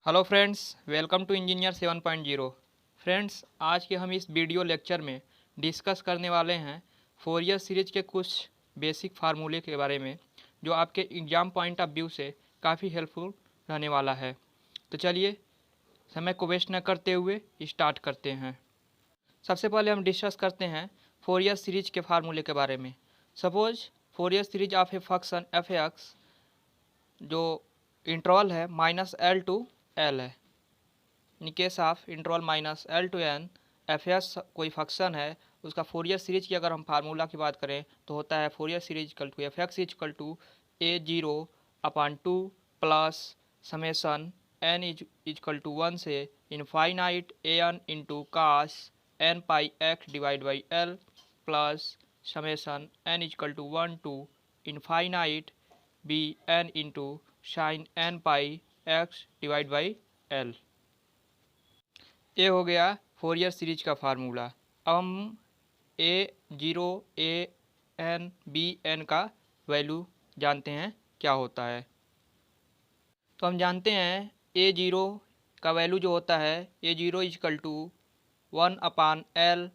Hello friends, welcome to engineer 7.0। Friends, आज के हम इस वीडियो लेक्चर में डिस्कस करने वाले हैं फोरियर सीरीज के कुछ बेसिक फार्मूले के बारे में, जो आपके एग्ज़ाम पॉइंट ऑफ व्यू से काफ़ी हेल्पफुल रहने वाला है। तो चलिए, समय को वेस्ट न करते हुए स्टार्ट करते हैं। सबसे पहले हम डिस्कस करते हैं फोरियर सीरीज के फार्मूले के बारे में। Suppose Fourier series of a function F x जो इंटरवल है -L to L है। In case of interval -L to N F S कोई फंक्शन है, उसका फोरियर सीरीज की अगर हम फार्मूला की बात करें तो होता है Fourier series equal to F X equal to A0/2 plus summation n equal to 1 से infinite an into cos n pi X divide by L plus summation n equal to 1 to infinite B n into sine n pi X divide by L. ये हो गया Fourier series का formula. अब हम A0 an bn का value जानते हैं क्या होता है। तो हम जानते हैं A0 का वैल्यू जो होता है A0 is equal to 1/L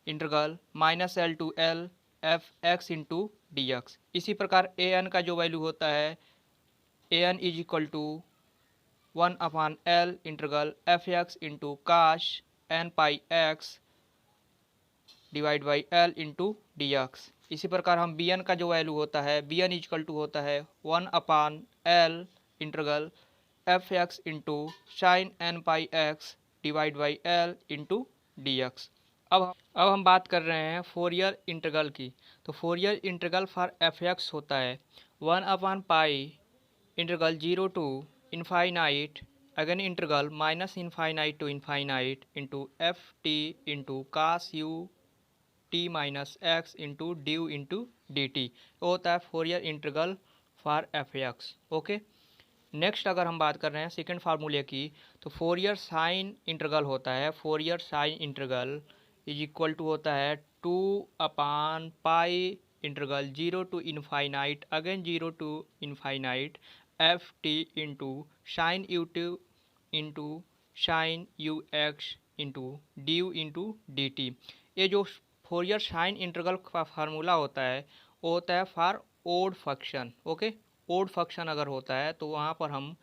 integral -L to L F X into D X. इसी प्रकार an का जो वैल्यू होता है an is equal to 1/L integral F X into cos n pi X divide by L into D X. इसी प्रकार हम bn का जो वैल्यू होता है bn इजकल टू होता है 1/L integral F X into sine n pi X divide by L into D x. अब हम बात कर रहे हैं फोरियर इंटीग्रल की। तो Fourier integral for f x होता है 1/पाई integral 0 to infinite again integral minus infinite to infinite into f T into cos you t minus x into du into D t होता है Fourier integral for f x. Okay, next अगर हम बात कर रहे हैं सेकेंड फार्मूले की, तो फोरियर साइन इंटीग्रल होता है Fourier sine integral is equal to होता है 2/पाई integral 0 to infinite again 0 to infinite F T into sine u T into sine u x into du into D T. ये जो फोरियर साइन इंटीग्रल का formula होता है वो होता है for odd function. Okay, odd function अगर होता है तो वहाँ पर हम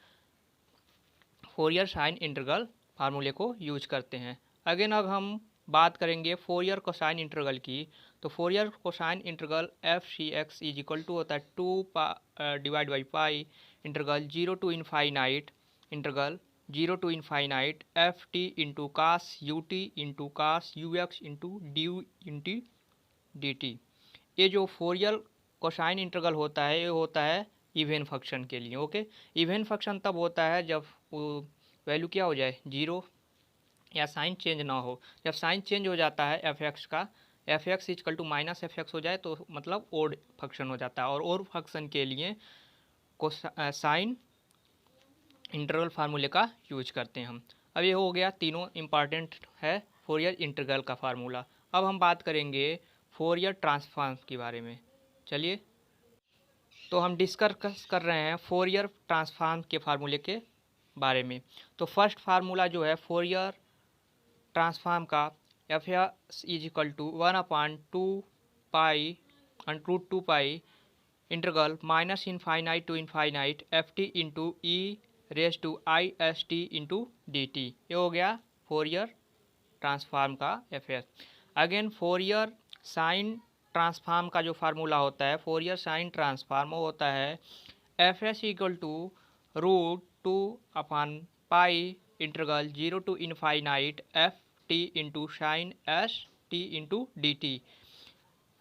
फोरियर साइन इंटीग्रल फार्मूले को यूज करते हैं। अगेन अब हम बात करेंगे फोरियर कोसाइन इंटीग्रल की। तो Fourier cosine integral F C X is equal to होता है 2 divide by pi integral 0 to infinite integral 0 to infinite F T into cos U T into cos U x into du into D T. ये जो Fourier cosine integral होता है ये होता है even function के लिए। ओके, इवन फंक्शन तब होता है जब वैल्यू क्या हो जाए, जीरो या साइन चेंज ना हो। जब साइन चेंज हो जाता है एफ एक्स का, F X is equal to minus F X हो जाए तो मतलब ओड फंक्शन हो जाता है। और ओड फंक्शन के लिए को साइन इंटीग्रल फार्मूले का यूज करते हैं हम। अब ये हो गया तीनों इम्पॉर्टेंट है फोरियर इंटीग्रल का फार्मूला। अब हम बात करेंगे फोरियर ट्रांसफॉर्म के बारे में। चलिए, तो हम डिस्कस कर रहे हैं फोरियर ट्रांसफॉर्म के फार्मूले के बारे में। तो फर्स्ट फार्मूला जो है फोरियर ट्रांसफॉर्म का F is equal to 1/2 pi √2 pi integral minus infinite to infinite F T into E raise to I S T into D T. ये हो गया फोरियर ट्रांसफॉर्म का F S. Again Fourier sine transform का जो formula होता है Fourier sine transform वो होता है एफ एस इक्वल टू √2/पाई integral 0 to infinite F T into sine s T into D t.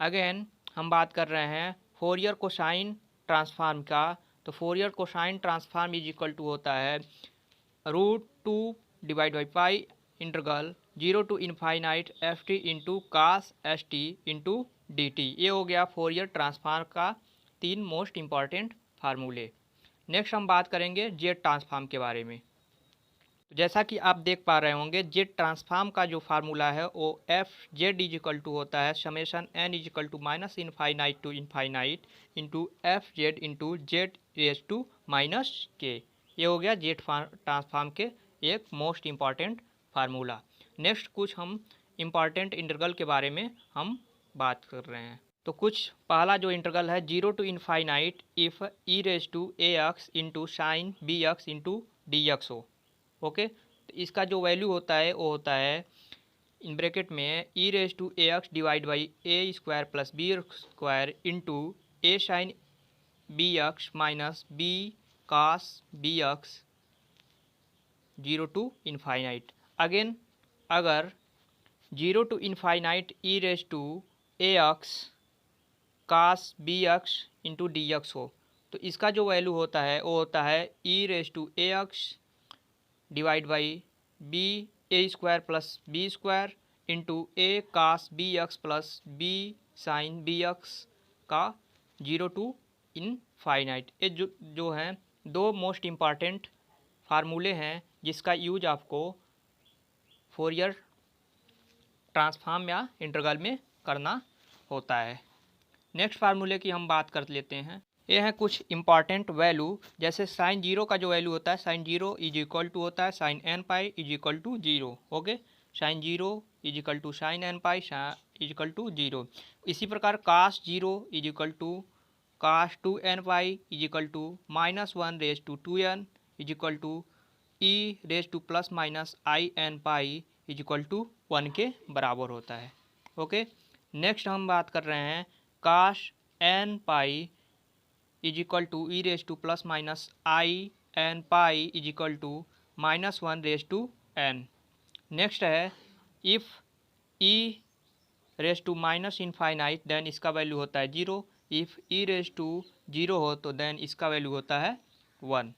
Again हम बात कर रहे हैं फोरियर कोसाइन ट्रांसफॉर्म का। तो Fourier cosine transform is equal to होता है √2 divide by pi integral 0 to infinite F T into cos S T into D T. ये हो गया फोरियर ट्रांसफॉर्म का तीन मोस्ट इम्पॉर्टेंट फार्मूले। नेक्स्ट हम बात करेंगे जेड ट्रांसफॉर्म के बारे में। तो जैसा कि आप देख पा रहे होंगे जेड ट्रांसफॉर्म का जो फार्मूला है वो F Z is equal to होता है summation N is equal to minus infinite to infinite into F Z into Z raise to minus K. ये हो गया जेट ट्रांसफॉर्म के एक मोस्ट इम्पॉर्टेंट फार्मूला। नेक्स्ट कुछ हम इम्पॉर्टेंट इंटीग्रल के बारे में हम बात कर रहे हैं। तो कुछ पहला जो इंटीग्रल है 0 to infinite F E raise to A X into sine B x into D x हो। ओके, तो इसका जो वैल्यू होता है वो होता है इन ब्रैकेट में e raise to A x divide by a square plus b square into a sine B x minus b cos b x 0 to infinite. Again अगर 0 to infinite e raise to A x cos b x into D x हो, तो इसका जो value होता है वो होता है e raise to A x divide by b a square plus b square into a cos b x plus b sine B x का 0 to इनफाइनाइट। ये जो हैं दो मोस्ट इम्पॉर्टेंट फार्मूले हैं जिसका यूज आपको फोरियर ट्रांसफॉर्म या इंटीग्रल में करना होता है। नेक्स्ट फार्मूले की हम बात कर लेते हैं। ये हैं कुछ इंपॉर्टेंट वैल्यू, जैसे साइन जीरो का जो वैल्यू होता है sine zero is equal to होता है sine N pi is equal to zero. Okay, sine zero is equal to sine N pi is equal to zero. इसी प्रकार cos zero is equal to cos two N pi is equal to minus one raise to two N is equal to E raise to plus minus i n pi is equal to one के बराबर होता है। Okay, next हम बात कर रहे हैं cos n pi is equal to E raise to plus minus i n pi is equal to minus one raise to n. Next है if E raise to minus infinite then इसका value होता है zero. If E raise to zero हो तो then इसका value होता है one.